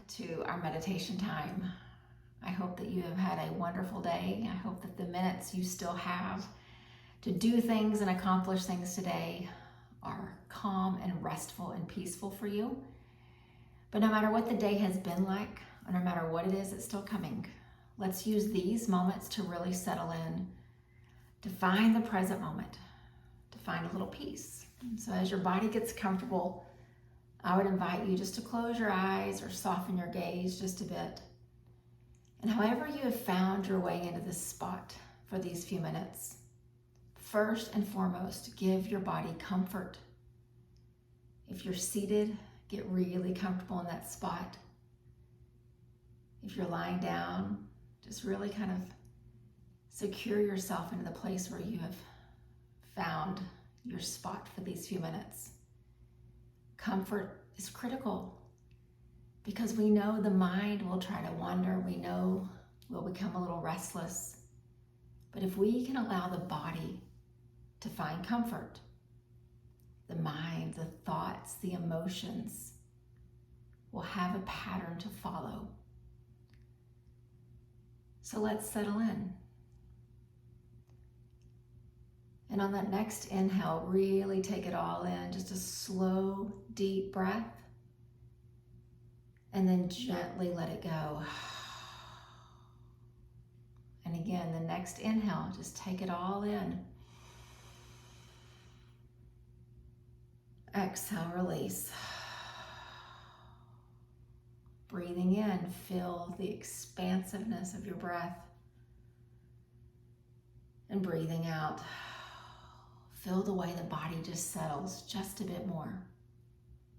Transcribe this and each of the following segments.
To our meditation time. I hope that you have had a wonderful day. I hope that the minutes you still have to do things and accomplish things today are calm and restful and peaceful for you. But no matter what the day has been like, or no matter what it is that's still coming, let's use these moments to really settle in, to find the present moment, to find a little peace. And so as your body gets comfortable, I would invite you just to close your eyes or soften your gaze just a bit. And however you have found your way into this spot for these few minutes, first and foremost, give your body comfort. If you're seated, get really comfortable in that spot. If you're lying down, just really kind of secure yourself into the place where you have found your spot for these few minutes. Comfort is critical because we know the mind will try to wander. We know we'll become a little restless. But if we can allow the body to find comfort, the mind, the thoughts, the emotions will have a pattern to follow. So let's settle in. And on that next inhale, really take it all in, just a slow, deep breath. And then gently let it go. And again, the next inhale, just take it all in. Exhale, release. Breathing in, feel the expansiveness of your breath. And breathing out, feel the way the body just settles just a bit more.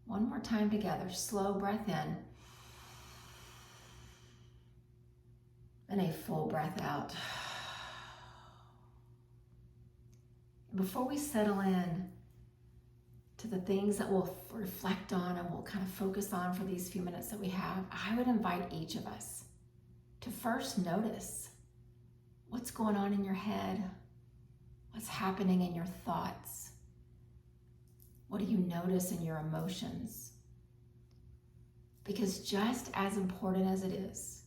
One more time together, slow breath in. And a full breath out. Before we settle in to the things that we'll reflect on and we'll kind of focus on for these few minutes that we have, I would invite each of us to first notice what's going on in your head, what's happening in your thoughts, what do you notice in your emotions? Because just as important as it is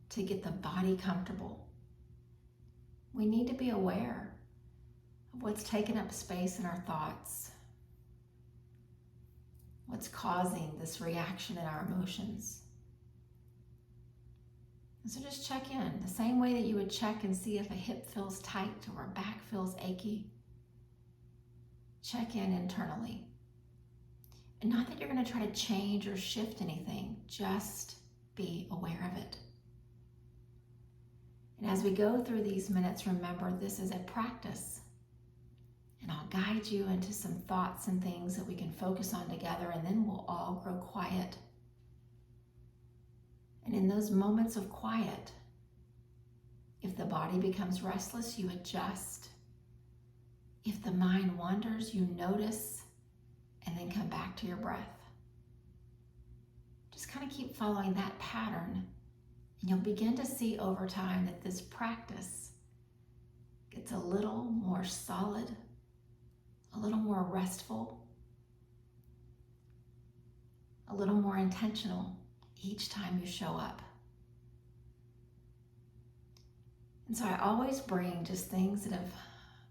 to get the body comfortable, we need to be aware of what's taking up space in our thoughts, what's causing this reaction in our emotions. And so just check in, the same way that you would check and see if a hip feels tight or a back feels achy. Check in internally. And not that you're going to try to change or shift anything, just be aware of it. And as we go through these minutes, remember this is a practice. And I'll guide you into some thoughts and things that we can focus on together, and then we'll all grow quiet. And in those moments of quiet, if the body becomes restless, you adjust. If the mind wanders, you notice, and then come back to your breath. Just kind of keep following that pattern, and you'll begin to see over time that this practice gets a little more solid, a little more restful, a little more intentional each time you show up. And so I always bring just things that have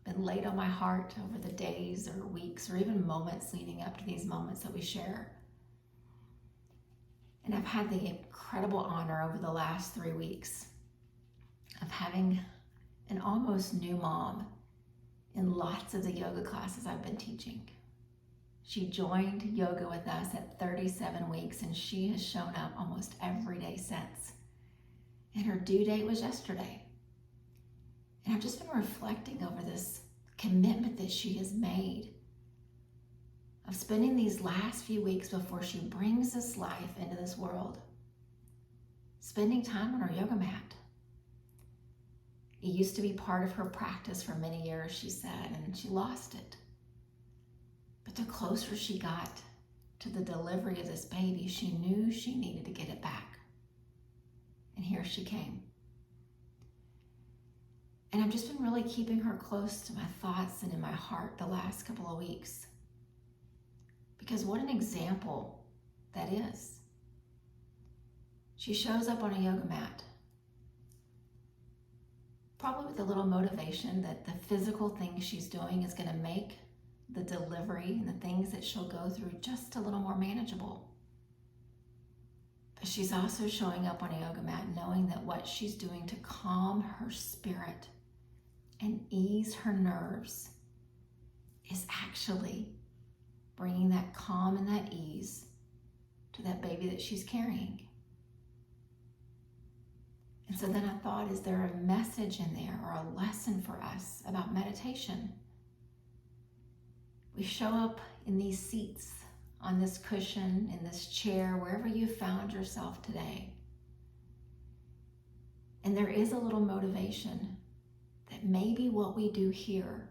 been laid on my heart over the days or weeks or even moments leading up to these moments that we share. And I've had the incredible honor over the last 3 weeks of having an almost new mom in lots of the yoga classes I've been teaching. She joined yoga with us at 37 weeks, and she has shown up almost every day since. And her due date was yesterday. And I've just been reflecting over this commitment that she has made of spending these last few weeks before she brings this life into this world, spending time on her yoga mat. It used to be part of her practice for many years, she said, and she lost it. But the closer she got to the delivery of this baby, she knew she needed to get it back. And here she came. And I've just been really keeping her close to my thoughts and in my heart the last couple of weeks. Because what an example that is. She shows up on a yoga mat, probably with a little motivation that the physical things she's doing is going to make the delivery and the things that she'll go through just a little more manageable. But she's also showing up on a yoga mat knowing that what she's doing to calm her spirit and ease her nerves is actually bringing that calm and that ease to that baby that she's carrying. And so then I thought, is there a message in there or a lesson for us about meditation? We show up in these seats, on this cushion, in this chair, wherever you found yourself today. And there is a little motivation that maybe what we do here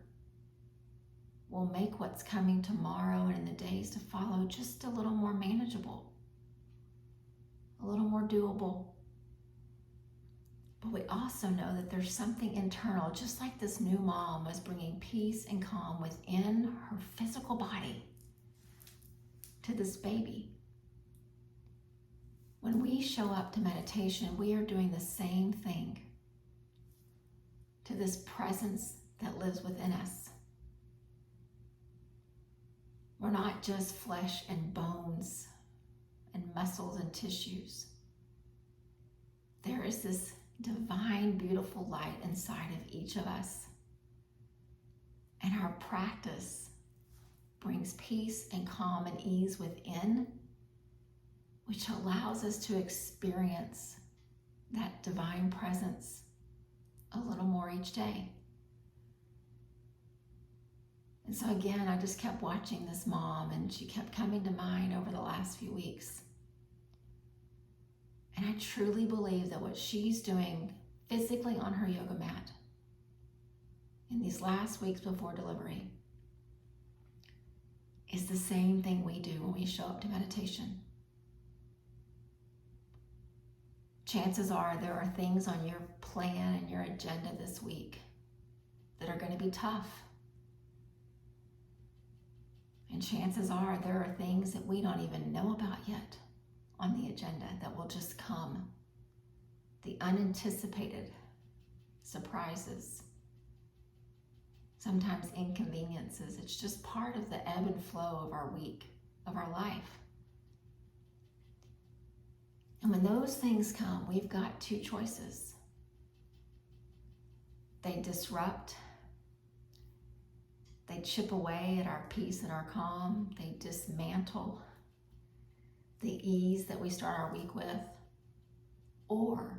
will make what's coming tomorrow and in the days to follow just a little more manageable, a little more doable. But we also know that there's something internal, just like this new mom was bringing peace and calm within her physical body to this baby. When we show up to meditation, we are doing the same thing to this presence that lives within us. We're not just flesh and bones and muscles and tissues. There is this divine, beautiful light inside of each of us. And our practice brings peace and calm and ease within, which allows us to experience that divine presence a little more each day. And so again, I just kept watching this mom, and she kept coming to mind over the last few weeks. And I truly believe that what she's doing physically on her yoga mat in these last weeks before delivery is the same thing we do when we show up to meditation. Chances are there are things on your plan and your agenda this week that are going to be tough. And chances are there are things that we don't even know about yet on the agenda that will just come. The unanticipated surprises, sometimes inconveniences. It's just part of the ebb and flow of our week, of our life. And when those things come, we've got two choices. They disrupt. They chip away at our peace and our calm. They dismantle the ease that we start our week with. Or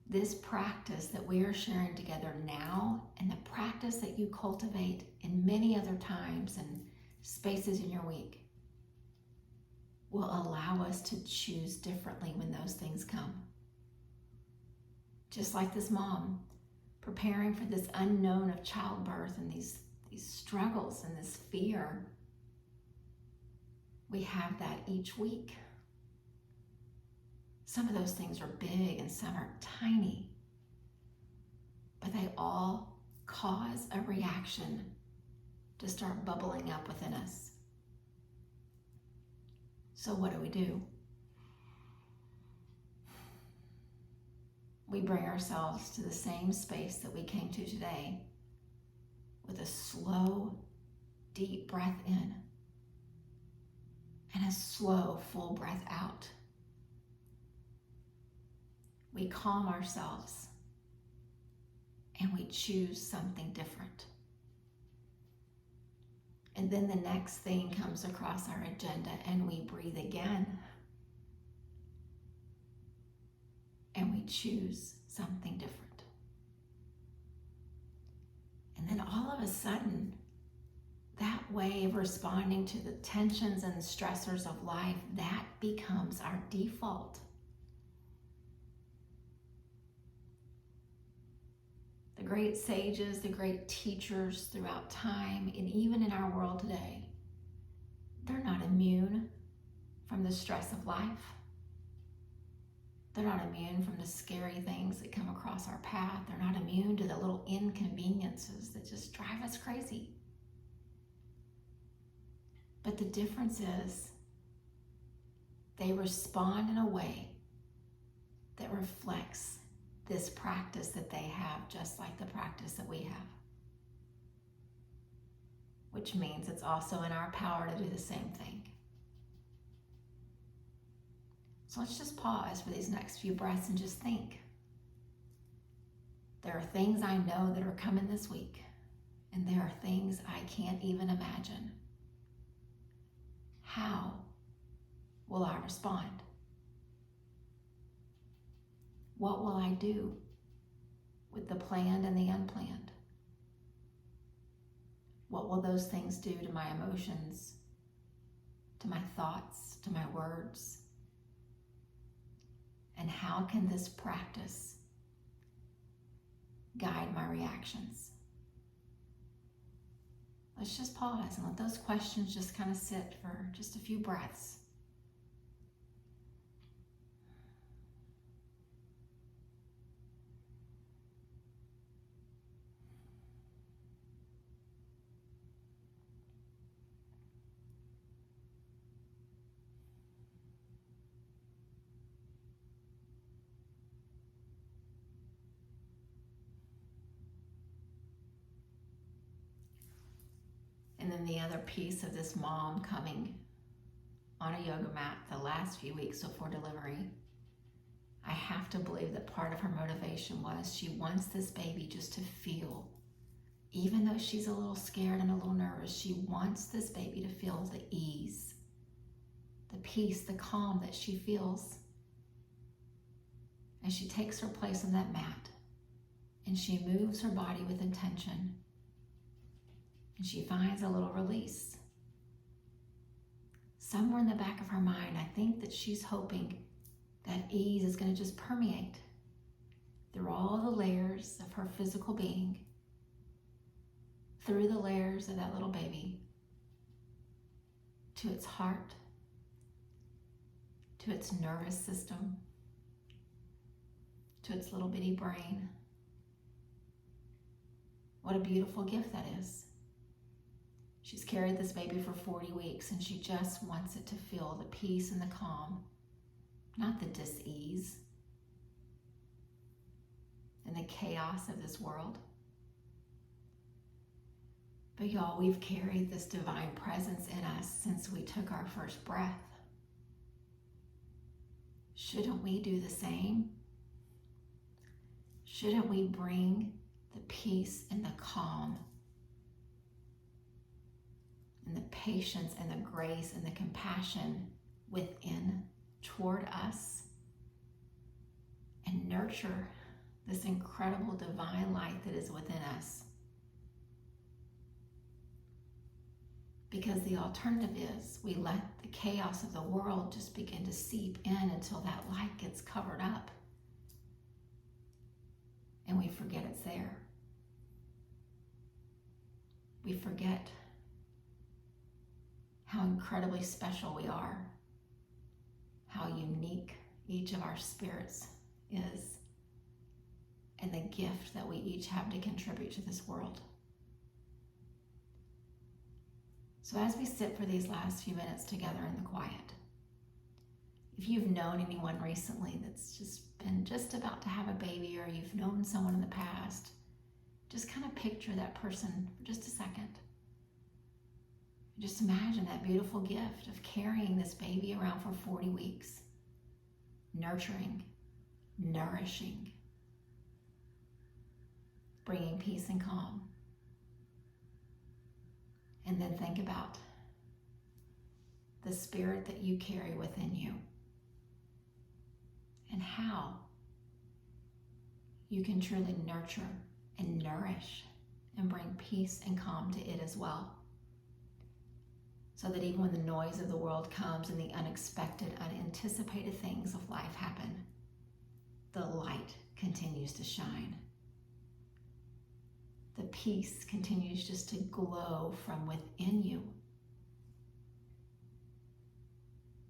this practice that we are sharing together now, and the practice that you cultivate in many other times and spaces in your week, will allow us to choose differently when those things come. Just like this mom preparing for this unknown of childbirth and these struggles and this fear, we have that each week. Some of those things are big and some are tiny, but they all cause a reaction to start bubbling up within us. So what do? We bring ourselves to the same space that we came to today with a slow, deep breath in and a slow, full breath out. We calm ourselves and we choose something different. And then the next thing comes across our agenda and we breathe again. And we choose something different. And then all of a sudden, that way of responding to the tensions and stressors of life, that becomes our default. The great sages, the great teachers throughout time, and even in our world today, they're not immune from the stress of life. They're not immune from the scary things that come across our path. They're not immune to the little inconveniences that just drive us crazy. But the difference is they respond in a way that reflects this practice that they have, just like the practice that we have. Which means it's also in our power to do the same thing. So let's just pause for these next few breaths and just think. There are things I know that are coming this week, and there are things I can't even imagine. How will I respond? What will I do with the planned and the unplanned? What will those things do to my emotions, to my thoughts, to my words? And how can this practice guide my reactions? Let's just pause and let those questions just kind of sit for just a few breaths. And then the other piece of this mom coming on a yoga mat the last few weeks before delivery, I have to believe that part of her motivation was she wants this baby just to feel, even though she's a little scared and a little nervous, she wants this baby to feel the ease, the peace, the calm that she feels as she takes her place on that mat and she moves her body with intention. And she finds a little release. Somewhere in the back of her mind, I think that she's hoping that ease is going to just permeate through all the layers of her physical being, through the layers of that little baby, to its heart, to its nervous system, to its little bitty brain. What a beautiful gift that is. She's carried this baby for 40 weeks and she just wants it to feel the peace and the calm, not the dis-ease and the chaos of this world. But y'all, we've carried this divine presence in us since we took our first breath. Shouldn't we do the same? Shouldn't we bring the peace and the calm and the patience and the grace and the compassion within toward us and nurture this incredible divine light that is within us? Because the alternative is we let the chaos of the world just begin to seep in until that light gets covered up and we forget it's there. We forget how incredibly special we are, how unique each of our spirits is, and the gift that we each have to contribute to this world. So as we sit for these last few minutes together in the quiet, if you've known anyone recently that's just been just about to have a baby, or you've known someone in the past, just kind of picture that person for just a second. Just imagine that beautiful gift of carrying this baby around for 40 weeks, nurturing, nourishing, bringing peace and calm. And then think about the spirit that you carry within you and how you can truly nurture and nourish and bring peace and calm to it as well. So that even when the noise of the world comes and the unexpected, unanticipated things of life happen, the light continues to shine. The peace continues just to glow from within you.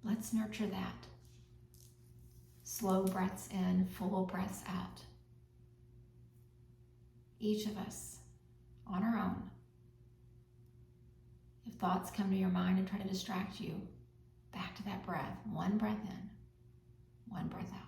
Let's nurture that Slow breaths in, full breaths out. Each of us on our own. If thoughts come to your mind and try to distract you, back to that breath. One breath in, one breath out.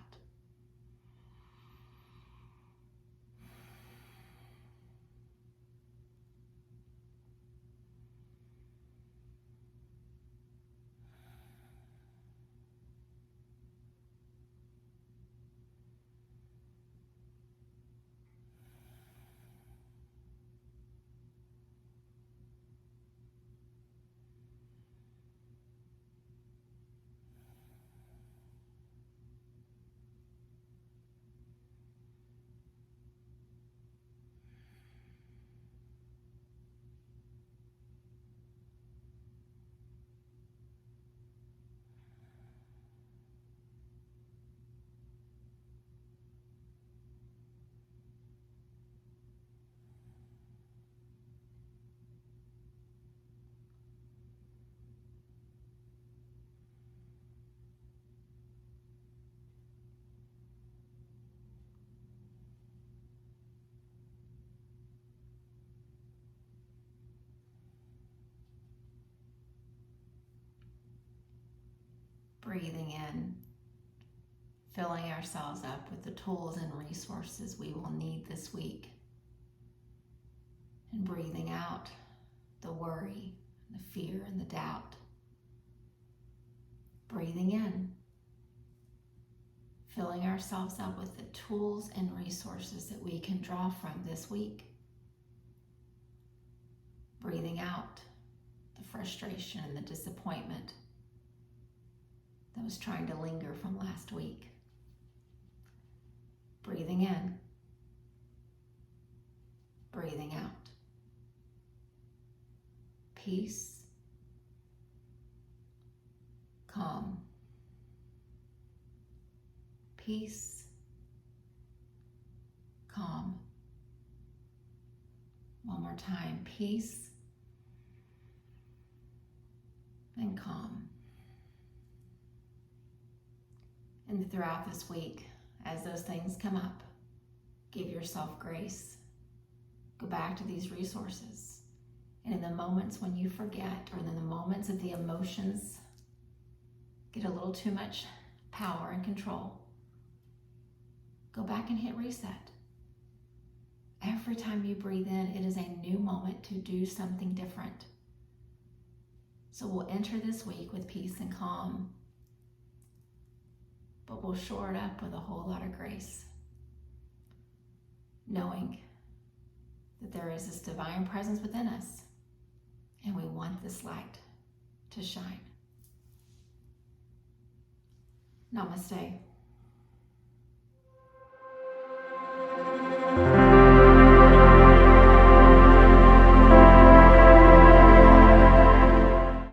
Breathing in, filling ourselves up with the tools and resources we will need this week. And breathing out the worry, the fear, and the doubt. Breathing in, filling ourselves up with the tools and resources that we can draw from this week. Breathing out the frustration and the disappointment that was trying to linger from last week. Breathing in, breathing out. Peace, calm. Peace, calm. One more time, peace and calm. And throughout this week, as those things come up, give yourself grace. Go back to these resources. And in the moments when you forget, or in the moments that the emotions get a little too much power and control, go back and hit reset. Every time you breathe in, it is a new moment to do something different. So we'll enter this week with peace and calm, but we'll shore it up with a whole lot of grace, knowing that there is this divine presence within us, and we want this light to shine. Namaste.